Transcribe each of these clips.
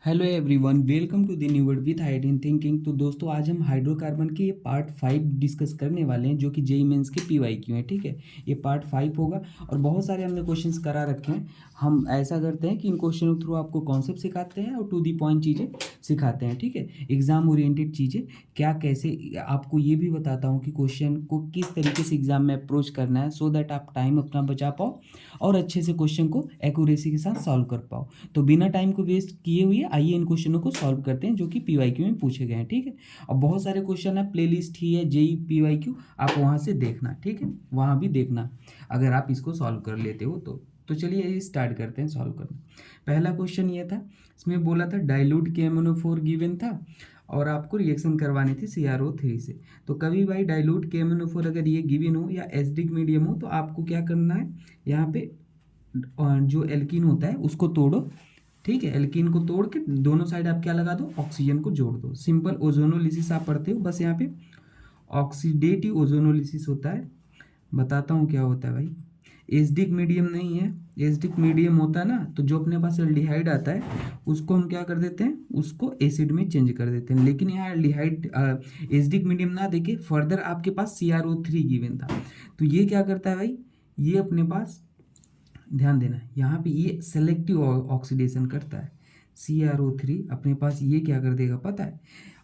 Hello everyone, welcome to the new word with hide thinking. तो दोस्तों, आज हम हाइड्रोकार्बन के ये पार्ट 5 डिस्कस करने वाले हैं, जो कि जेई मेंस के पीवाईक्यू है। ठीक है, ये पार्ट 5 होगा और बहुत सारे हमने क्वेश्चंस करा रखे हैं। हम ऐसा करते हैं कि इन क्वेश्चनों के थ्रू आपको कॉन्सेप्ट सिखाते हैं और टू दी पॉइंट चीज़ें सिखाते हैं। ठीक है, एग्जाम ओरिएंटेड चीज़ें क्या कैसे आपको ये भी बताता हूँ कि क्वेश्चन को किस तरीके से एग्जाम में अप्रोच करना है, सो दैट आप टाइम अपना बचा पाओ और अच्छे से क्वेश्चन को एक्यूरेसी के साथ सॉल्व कर पाओ। तो बिना टाइम को वेस्ट किए हुए आइए इन क्वेश्चनों को सॉल्व करते हैं, जो कि पीवाईक्यू में पूछे गए हैं। ठीक है, और बहुत सारे क्वेश्चन है, प्लेलिस्ट ही है जेई पीवाईक्यू, आप वहाँ से देखना। ठीक है, वहाँ भी देखना अगर आप इसको सॉल्व कर लेते हो तो चलिए ये स्टार्ट करते हैं सॉल्व करना। पहला क्वेश्चन ये था, इसमें बोला था डाइल्यूट KMnO4 गिवन था और आपको रिएक्शन करवानी थी CrO3 से। तो कभी भाई डाइल्यूट KMnO4 अगर ये गिवन हो या एसिडिक मीडियम हो, तो आपको क्या करना है, यहाँ पे जो एल्कीन होता है उसको तोड़ो। ठीक है, एल्कीन को तोड़ के दोनों साइड आप क्या लगा दो, ऑक्सीजन को जोड़ दो। सिंपल ओजोनोलिसिस आप पढ़ते हो, बस यहाँ पे ऑक्सीडेटिव ओजोनोलिसिस होता है। बताता हूँ क्या होता है भाई, एसिडिक मीडियम नहीं है। एसिडिक मीडियम होता है ना, तो जो अपने पास एल्डिहाइड आता है उसको हम क्या कर देते हैं, उसको एसिड में चेंज कर देते हैं। लेकिन यहाँ एल्डिहाइड एसिडिक मीडियम ना देके फर्दर आपके पास CrO3 गिवन था, तो ये क्या करता है भाई, ये अपने पास ध्यान देना, यहाँ पे ये सेलेक्टिव ऑक्सीडेशन करता है। CrO3 अपने पास ये क्या कर देगा पता है,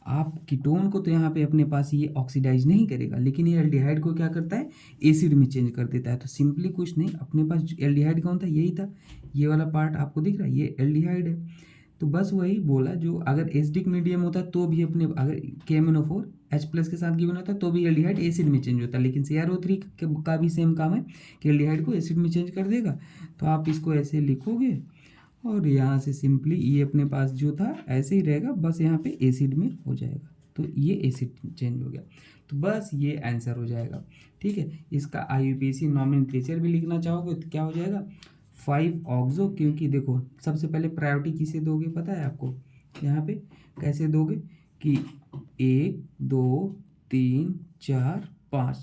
आप कीटोन को तो यहाँ पे अपने पास ये ऑक्सीडाइज नहीं करेगा, लेकिन ये एल्डिहाइड को क्या करता है, एसिड में चेंज कर देता है। तो सिंपली कुछ नहीं, अपने पास एल्डिहाइड कौन था, यही था। ये वाला पार्ट आपको दिख रहा है, ये एल्डिहाइड है। तो बस वही बोला, जो अगर एसिडिक मीडियम होता तो भी अपने, अगर KMnO4 H+ के साथ गिवन होता तो भी एल्डिहाइड एसिड में चेंज होता, लेकिन CrO3 का भी सेम काम है कि एल्डिहाइड को एसिड में चेंज कर देगा। तो आप इसको ऐसे लिखोगे और यहाँ से सिंपली ये अपने पास जो था ऐसे ही रहेगा, बस यहाँ पे एसिड में हो जाएगा, तो ये एसिड चेंज हो गया। तो बस ये आंसर हो जाएगा। ठीक है, इसका IUPAC नॉमेनक्लेचर भी लिखना चाहोगे तो क्या हो जाएगा, 5 ऑक्सो। क्योंकि देखो, सबसे पहले प्रायोरिटी किसे दोगे पता है आपको, यहाँ पे कैसे दोगे कि 1 2 3 4 5,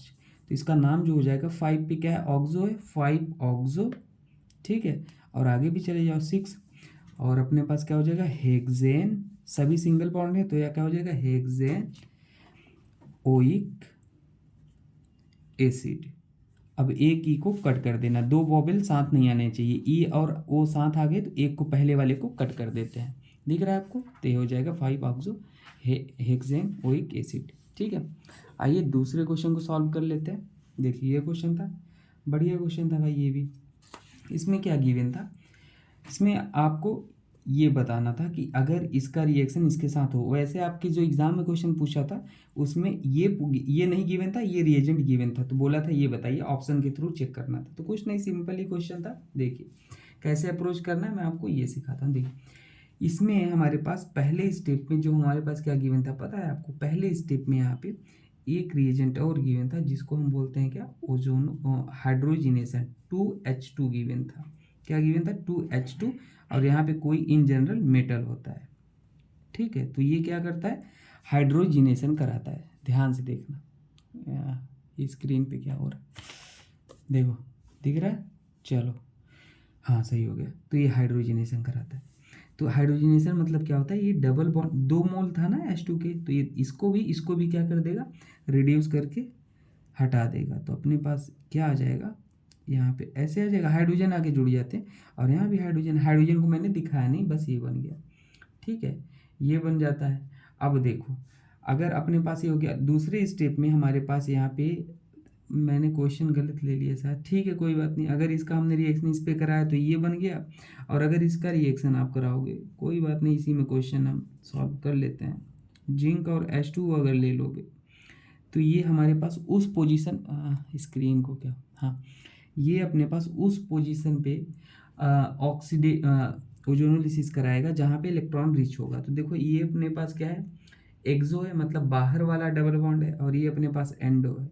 तो इसका नाम जो हो जाएगा 5 पे क्या है, ऑक्सो है, 5 ऑक्सो। ठीक है, और आगे भी चले जाओ 6, और अपने पास क्या हो जाएगा, हेक्सेन। सभी सिंगल बॉन्ड है तो यह क्या हो जाएगा, हेक्सेन ओइक एसिड। अब एक ई को कट कर देना, दो वॉवेल साथ नहीं आने चाहिए, ई और ओ साथ आ गए तो एक को, पहले वाले को कट कर देते हैं। दिख रहा है आपको, तो ये हो जाएगा 5 ऑक्सो हेक्सेन ओइक एसिड। ठीक है, आइए दूसरे क्वेश्चन को सॉल्व कर लेते हैं। देखिए ये क्वेश्चन था, बढ़िया क्वेश्चन था भाई ये भी। इसमें क्या गिवन था, इसमें आपको ये बताना था कि अगर इसका रिएक्शन इसके साथ हो, वैसे आपके जो एग्जाम में क्वेश्चन पूछा था उसमें ये नहीं गिवन था, ये रिएजेंट गिवन था, तो बोला था ये बताइए, ऑप्शन के थ्रू चेक करना था। तो कुछ नहीं, सिंपल ही क्वेश्चन था। देखिए कैसे अप्रोच करना है, मैं आपको ये सिखाता हूँ। देखिए इसमें हमारे पास पहले स्टेप में जो हमारे पास क्या गिवन था पता है आपको, पहले स्टेप में यहाँ पे एक रिएजेंट और गिवन था, जिसको हम बोलते हैं क्या, ओजोन हाइड्रोजिनेशन। 2H2 गिवन था। क्या गिवन था, 2H2, और यहाँ पे कोई इन जनरल मेटल होता है। ठीक है, तो ये क्या करता है, हाइड्रोजिनेशन कराता है। ध्यान से देखना, स्क्रीन पे क्या हो रहा है, देखो दिख रहा है, चलो हाँ सही हो गया। तो ये हाइड्रोजिनेशन कराता है। तो हाइड्रोजिनेशन मतलब क्या होता है, ये डबल बॉन्ड, 2 मोल था ना H2 के, तो ये इसको भी क्या कर देगा, रिड्यूस करके हटा देगा। तो अपने पास क्या आ जाएगा, यहाँ पे ऐसे आ जाएगा, हाइड्रोजन आगे जुड़ जाते हैं, और यहाँ भी हाइड्रोजन, हाइड्रोजन को मैंने दिखाया नहीं, बस ये बन गया। ठीक है, ये बन जाता है। अब देखो, अगर अपने पास ये हो गया, दूसरे स्टेप में हमारे पास यहाँ पे, मैंने क्वेश्चन गलत ले लिया सर, ठीक है कोई बात नहीं। अगर इसका हमने रिएक्शन इस पे कराया तो ये बन गया, और अगर इसका रिएक्शन आप कराओगे कोई बात नहीं, इसी में क्वेश्चन हम सॉल्व कर लेते हैं। जिंक और H2 अगर ले लोगे तो ये हमारे पास उस पोजीशन, स्क्रीन को क्या, हाँ, ये अपने पास उस पोजीशन पे ऑक्सीडे ओजोनोलिसिस कराएगा जहाँ पे इलेक्ट्रॉन रिच होगा। तो देखो ये अपने पास क्या है, एक्सो है, मतलब बाहर वाला डबल बॉन्ड है, और ये अपने पास एंडो है।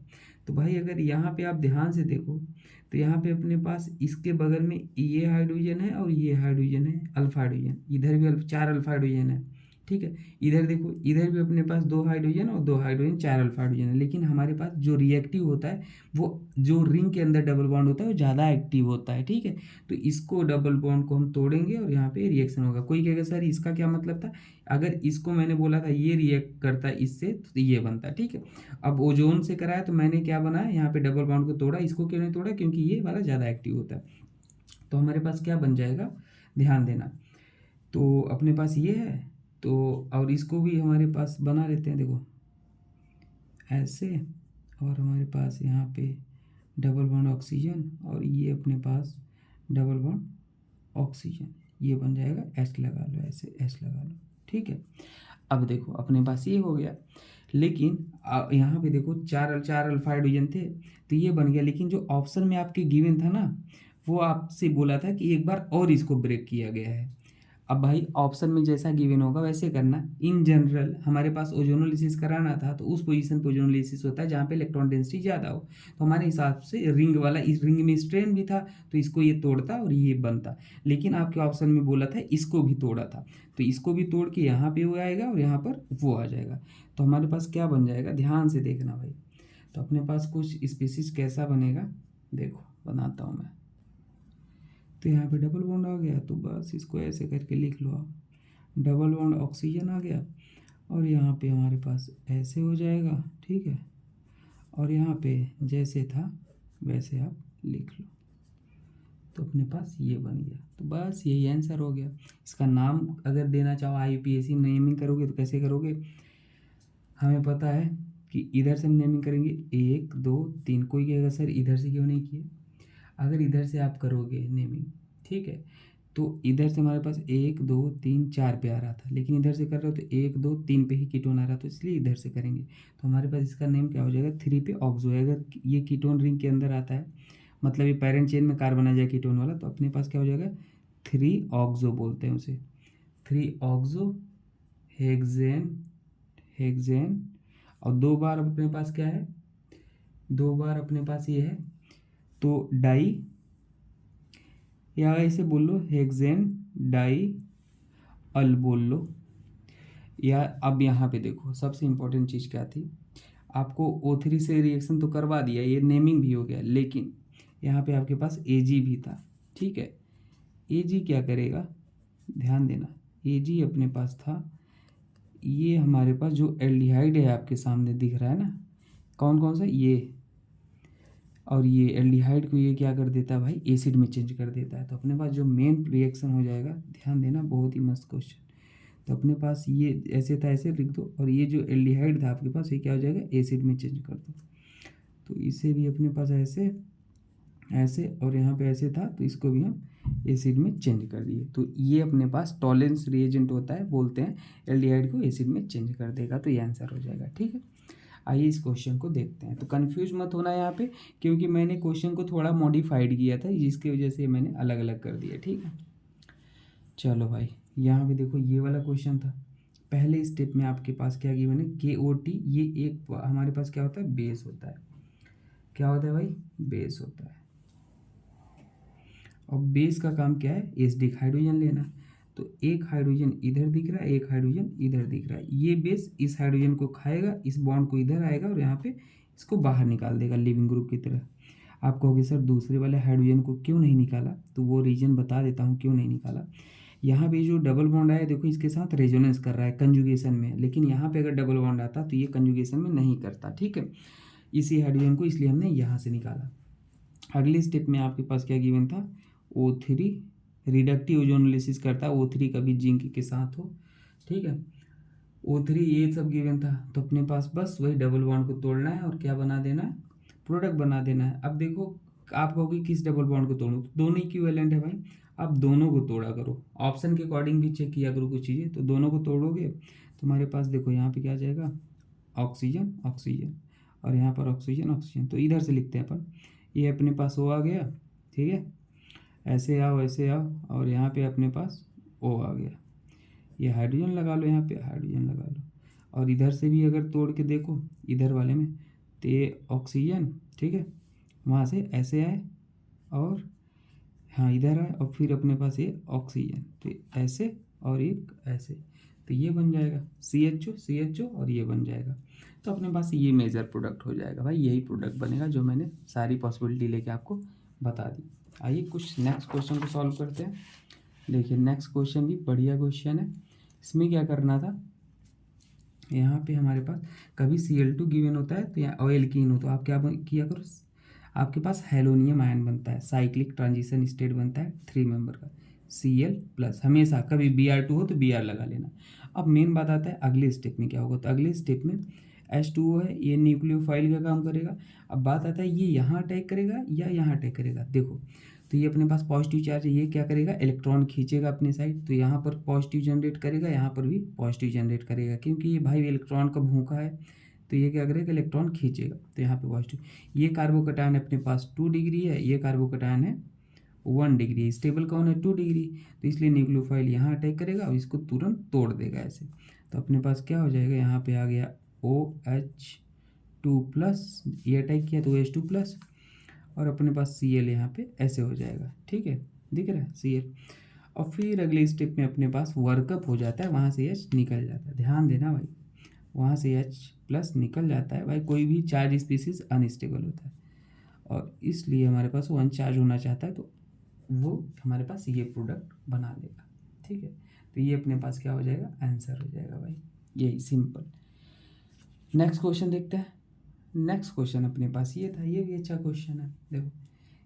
तो भाई अगर यहाँ पे आप ध्यान से देखो, तो यहाँ पे अपने पास इसके बगल में ये हाइड्रोजन है और ये हाइड्रोजन है, अल्फा हाइड्रोजन, इधर भी 4 अल्फा हाइड्रोजन है। ठीक है। इधर देखो, इधर भी अपने पास 2 हाइड्रोजन और 2 हाइड्रोजन, 4 अल्फा हाइड्रोजन है, लेकिन हमारे पास जो रिएक्टिव होता है वो जो रिंग के अंदर डबल बॉन्ड होता है वो ज़्यादा एक्टिव होता है, ठीक है। तो इसको डबल बॉन्ड को हम तोड़ेंगे और यहाँ पे रिएक्शन होगा। कोई कहेगा सर इसका क्या मतलब था, अगर इसको मैंने बोला था ये रिएक्ट करता है इससे तो ये बनता है, ठीक है। अब ओजोन से कराया तो मैंने क्या बनाया, यहाँ पे डबल बॉन्ड को तोड़ा, इसको क्यों नहीं तोड़ा, क्योंकि ये वाला ज़्यादा एक्टिव होता है। तो हमारे पास क्या बन जाएगा, ध्यान देना। तो अपने पास ये है, तो और इसको भी हमारे पास बना लेते हैं, देखो ऐसे, और हमारे पास यहाँ पे डबल बॉन्ड ऑक्सीजन और ये अपने पास डबल बॉन्ड ऑक्सीजन, ये बन जाएगा, एच लगा लो, ऐसे एच लगा लो, ठीक है। अब देखो अपने पास ये हो गया, लेकिन यहाँ पे देखो चार अल्फा हाइड्रोजन थे तो ये बन गया, लेकिन जो ऑप्शन में आपके गिवन था ना वो आपसे बोला था कि एक बार और इसको ब्रेक किया गया है। अब भाई ऑप्शन में जैसा गिवन होगा वैसे करना। इन जनरल हमारे पास ओजोनोलिसिस कराना था तो उस पोजीशन पे ओजोनोलिसिस होता है जहाँ पे इलेक्ट्रॉन डेंसिटी ज़्यादा हो, तो हमारे हिसाब से रिंग वाला, इस रिंग में स्ट्रेन भी था तो इसको ये तोड़ता और ये बनता, लेकिन आपके ऑप्शन में बोला था इसको भी तोड़ा था, तो इसको भी तोड़ के यहाँ पे वो आएगा और यहाँ पर वो आ जाएगा। तो हमारे पास क्या बन जाएगा, ध्यान से देखना भाई। तो अपने पास कुछ स्पीसीज कैसा बनेगा, देखो बनाता हूँ मैं। तो यहाँ पे डबल बॉन्ड आ गया, तो बस इसको ऐसे करके लिख लो आप, डबल बॉन्ड ऑक्सीजन आ गया, और यहाँ पे हमारे पास ऐसे हो जाएगा, ठीक है। और यहाँ पे जैसे था वैसे आप लिख लो, तो अपने पास ये बन गया। तो बस यही आंसर हो गया। इसका नाम अगर देना चाहो IUPAC नेमिंग करोगे तो कैसे करोगे, हमें पता है कि इधर से हम नेमिंग करेंगे 1 2 3। कोई कहेगा सर इधर से क्यों नहीं किए, अगर इधर से आप करोगे नेमिंग, ठीक है, तो इधर से हमारे पास 1 2 3 4 पे आ रहा था, लेकिन इधर से कर रहे हो तो 1 2 3 पे ही कीटोन आ रहा, तो इसलिए इधर से करेंगे। तो हमारे पास इसका नेम क्या हो जाएगा, 3 पे ऑक्सो है। अगर ये कीटोन रिंग के अंदर आता है, मतलब ये पैरेंट चेन में कार्बन आ जाए कीटोन वाला, तो अपने पास क्या हो जाएगा, 3 ऑक्सो बोलते हैं उसे, 3 ऑक्सो हेक्सेन, हेक्सेन। और 2 बार अपने पास क्या है, 2 बार अपने पास ये है, तो डाई, या ऐसे बोल लो हेक्सेन डाई अल बोल लो। या अब यहाँ पे देखो सबसे इम्पोर्टेंट चीज़ क्या थी, आपको O3 से रिएक्शन तो करवा दिया, ये नेमिंग भी हो गया, लेकिन यहाँ पे आपके पास Ag भी था, ठीक है। Ag क्या करेगा, ध्यान देना, Ag अपने पास था, ये हमारे पास जो एल्डिहाइड है आपके सामने दिख रहा है ना, कौन कौन सा, ये और ये एल्डिहाइड को ये क्या कर देता है भाई, एसिड में चेंज कर देता है। तो अपने पास जो मेन रिएक्शन हो जाएगा, ध्यान देना, बहुत ही मस्त क्वेश्चन। तो अपने पास ये ऐसे था, ऐसे लिख दो, और ये जो एल्डिहाइड था आपके पास ये क्या हो जाएगा, एसिड में चेंज कर दो। तो इसे भी अपने पास ऐसे ऐसे, और यहाँ पे ऐसे था तो इसको भी हम एसिड में चेंज कर दिए। तो ये अपने पास टॉलेंस रिएजेंट होता है, बोलते हैं एल्डिहाइड को एसिड में चेंज कर देगा, तो ये आंसर हो जाएगा, ठीक है। आइए इस क्वेश्चन को देखते हैं। तो कंफ्यूज मत होना यहाँ पे, क्योंकि मैंने क्वेश्चन को थोड़ा मॉडिफाइड किया था जिसकी वजह से मैंने अलग अलग कर दिया, ठीक है। चलो भाई यहाँ पे देखो ये वाला क्वेश्चन था, पहले स्टेप में आपके पास क्या गिवन है, KOT, ये एक हमारे पास क्या होता है, बेस होता है। क्या होता है भाई, बेस होता है। और बेस का काम क्या है, एसिडिक हाइड्रोजन लेना। तो एक हाइड्रोजन इधर दिख रहा है, एक हाइड्रोजन इधर दिख रहा है, ये बेस इस हाइड्रोजन को खाएगा, इस बॉन्ड को इधर आएगा और यहाँ पे इसको बाहर निकाल देगा लिविंग ग्रुप की तरह। आप कहोगे सर दूसरे वाले हाइड्रोजन को क्यों नहीं निकाला, तो वो रीजन बता देता हूँ क्यों नहीं निकाला। यहाँ पे जो डबल बॉन्ड आया देखो इसके साथ रेजोनेंस कर रहा है कंजुगेशन में, लेकिन यहाँ पे अगर डबल बॉन्ड आता तो ये कंजुगेशन में नहीं करता, ठीक है, इसी हाइड्रोजन को, इसलिए हमने यहाँ से निकाला। अगले स्टेप में आपके पास क्या गिवन था, O3 रिडक्टिव ओजोनोलिसिस करता है, O3 कभी जिंक के साथ हो, ठीक है। O3 ये सब गिवन था, तो अपने पास बस वही डबल बॉन्ड को तोड़ना है और क्या बना देना है, प्रोडक्ट बना देना है। अब देखो आप कहोगे किस डबल बॉन्ड को तोड़ो, तो दोनों इक्विवेलेंट है भाई, आप दोनों को तोड़ा करो, ऑप्शन के अकॉर्डिंग भी चेक किया करो कुछ चीज़ें। तो दोनों को तोड़ोगे तुम्हारे पास देखो यहाँ पे क्या आ जाएगा, ऑक्सीजन ऑक्सीजन, और यहाँ पर ऑक्सीजन ऑक्सीजन। तो इधर से लिखते हैं अपन, ये अपने पास O आ गया, ठीक है, ऐसे आओ ऐसे आओ, और यहाँ पे अपने पास O आ गया, ये हाइड्रोजन लगा लो, यहाँ पे हाइड्रोजन लगा लो। और इधर से भी अगर तोड़ के देखो इधर वाले में, तो ये ऑक्सीजन, ठीक है, वहाँ से ऐसे आए और हाँ इधर आए, और फिर अपने पास ये ऑक्सीजन, तो ऐसे और एक ऐसे, तो ये बन जाएगा CHO और ये बन जाएगा। तो अपने पास ये मेजर प्रोडक्ट हो जाएगा भाई, यही प्रोडक्ट बनेगा जो मैंने सारी पॉसिबिलिटी लेके आपको बता दी। आइए कुछ नेक्स्ट क्वेश्चन को सॉल्व करते हैं। देखिए नेक्स्ट क्वेश्चन भी बढ़िया क्वेश्चन है। इसमें क्या करना था, यहाँ पे हमारे पास कभी Cl2 गिवन होता है तो यहाँ ऑयल कीन हो, तो आप क्या किया करो, आपके पास हेलोनियम आयन बनता है, साइक्लिक ट्रांजिशन स्टेट बनता है 3 मेंबर का Cl+। हमेशा कभी Br2 हो तो Br लगा लेना। अब मेन बात आता है अगले स्टेप में क्या होगा, तो अगले स्टेप में H2O है, ये न्यूक्लियोफाइल का काम करेगा। अब बात आता है ये यहाँ अटैक करेगा या यहाँ अटैक करेगा। देखो तो ये अपने पास पॉजिटिव चार्ज है, ये क्या करेगा, इलेक्ट्रॉन खींचेगा अपने साइड, तो यहाँ पर पॉजिटिव जनरेट करेगा, यहाँ पर भी पॉजिटिव जनरेट करेगा, क्योंकि ये भाई इलेक्ट्रॉन का भूखा है, तो ये क्या करेगा, इलेक्ट्रॉन खींचेगा, तो यहाँ पे पॉजिटिव। ये कार्बोकटायन अपने पास 2 डिग्री है, ये कार्बोकटायन है 1 डिग्री, स्टेबल कौन है 2 डिग्री, तो इसलिए न्यूक्लियोफाइल यहाँ अटैक करेगा और इसको तुरंत तोड़ देगा ऐसे। तो अपने पास क्या हो जाएगा, यहाँ पे आ गया OH2+, ये अटैक किया तो OH2+, और अपने पास Cl यहाँ पे ऐसे हो जाएगा। ठीक है, दिख रहा है Cl। और फिर अगले स्टेप में अपने पास वर्कअप हो जाता है, वहाँ से H निकल जाता है, ध्यान देना भाई, वहाँ से H+ निकल जाता है भाई। कोई भी चार्ज स्पीसीज अनस्टेबल होता है और इसलिए हमारे पास वो अनचार्ज होना चाहता है, तो वो हमारे पास ये प्रोडक्ट बना लेगा। ठीक है, तो ये अपने पास क्या हो जाएगा, आंसर हो जाएगा भाई, यही सिंपल। नेक्स्ट क्वेश्चन देखते हैं। नेक्स्ट क्वेश्चन अपने पास ये था, ये भी अच्छा क्वेश्चन है। देखो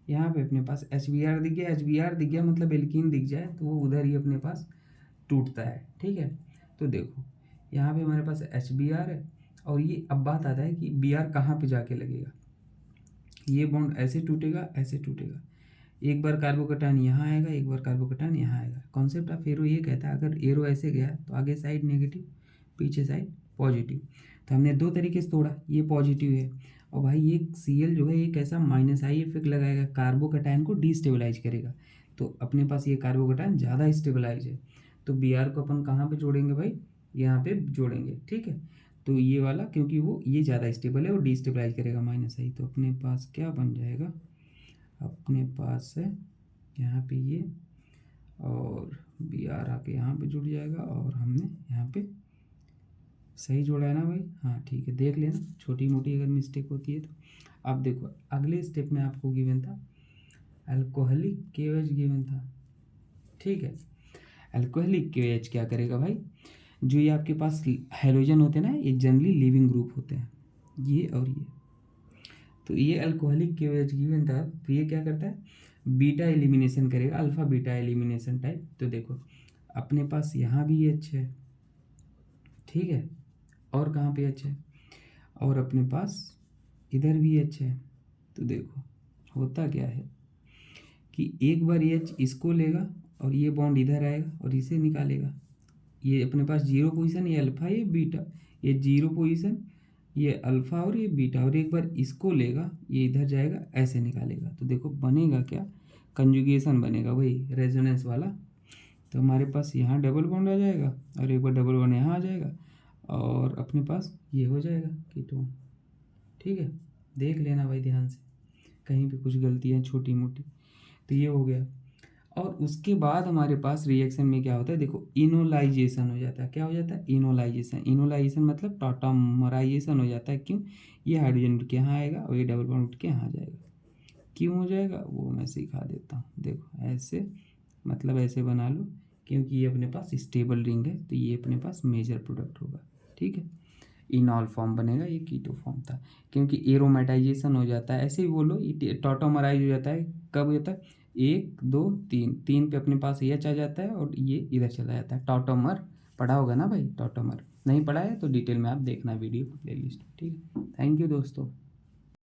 यहाँ पे अपने पास HBr दिख गया, HBr दिख गया मतलब एल्कीन दिख जाए तो वो उधर ही अपने पास टूटता है। ठीक है, तो देखो यहाँ पे हमारे पास HBr है और ये अब बात आता है कि Br कहाँ पे जाके लगेगा। ये बॉन्ड ऐसे टूटेगा, ऐसे टूटेगा, एक बार कार्बोकटायन यहाँ आएगा, एक बार कार्बोकटायन यहाँ आएगा। कॉन्सेप्ट ऑफ एरो ये कहता है अगर एरो ऐसे गया तो आगे साइड नेगेटिव, पीछे साइड पॉजिटिव। तो हमने 2 तरीके से तोड़ा, ये पॉजिटिव है और भाई ये Cl जो है ये कैसा -I इफेक्ट लगाएगा, कार्बोकटायन को डिस्टेबलाइज करेगा। तो अपने पास ये कार्बोकटायन ज़्यादा स्टेबलाइज है, तो Br को अपन कहाँ पे जोड़ेंगे भाई, यहाँ पे जोड़ेंगे। ठीक है, तो ये वाला क्योंकि वो ये ज़्यादा स्टेबल है और डिस्टेबलाइज करेगा -I, तो अपने पास क्या बन जाएगा, अपने पास है यहाँ पे ये और Br आके यहाँ पे जुड़ जाएगा और हमने यहाँ पे सही जोड़ा है ना भाई, हाँ ठीक है, देख लेना छोटी मोटी अगर मिस्टेक होती है तो। अब देखो अगले स्टेप में आपको गिवन था अल्कोहलिक KOH गिवन था। ठीक है, अल्कोहलिक KOH क्या करेगा भाई, जो ये आपके पास हाइड्रोजन होते हैं ना, ये जनरली लिविंग ग्रुप होते हैं, ये और ये। तो ये अल्कोहलिक KOH गिवन था, तो ये क्या करता है, बीटा एलिमिनेशन करेगा, अल्फा बीटा एलिमिनेशन टाइप। तो देखो अपने पास यहाँ भी H है, ठीक है, और कहाँ पे H है, और अपने पास इधर भी H है। तो देखो होता क्या है कि एक बार H इसको लेगा और ये बॉन्ड इधर आएगा और इसे निकालेगा। ये अपने पास 0 पोजीशन, ये अल्फा ये बीटा, ये 0 पोजीशन, ये अल्फा और ये बीटा, और एक बार इसको लेगा ये इधर जाएगा ऐसे निकालेगा। तो देखो बनेगा क्या, कंजुगेशन बनेगा वही रेजोनेंस वाला। तो हमारे पास यहाँ डबल बॉन्ड आ जाएगा और एक बार डबल बॉन्ड यहाँ आ जाएगा और अपने पास ये हो जाएगा कीटोन। ठीक है, देख लेना भाई ध्यान से, कहीं पे कुछ गलतियाँ छोटी मोटी। तो ये हो गया और उसके बाद हमारे पास रिएक्शन में क्या होता है, देखो इनोलाइजेशन हो जाता है। क्या हो जाता है, इनोलाइजेशन। इनोलाइजेशन मतलब टॉटमराइजेशन हो जाता है। क्यों, ये हाइड्रोजन उठ के यहाँ आएगा और ये डबल बॉन्ड उठ के यहाँ जाएगा। क्यों हो जाएगा वो मैं सिखा देता हूँ। देखो ऐसे मतलब ऐसे बना लो, क्योंकि ये अपने पास स्टेबल रिंग है तो ये अपने पास मेजर प्रोडक्ट होगा। ठीक है, इनॉल फॉर्म बनेगा, ये कीटो फॉर्म था क्योंकि एरोमेटाइजेशन हो जाता है। ऐसे ही बोलो टॉटोमराइज हो जाता है। कब होता है, 1 2 3 पे अपने पास H आ जाता है और ये इधर चला जाता है। टॉटोमर पढ़ा होगा ना भाई, टॉटोमर नहीं पढ़ा है तो डिटेल में आप देखना वीडियो प्लेलिस्ट। ठीक है, थैंक यू दोस्तों।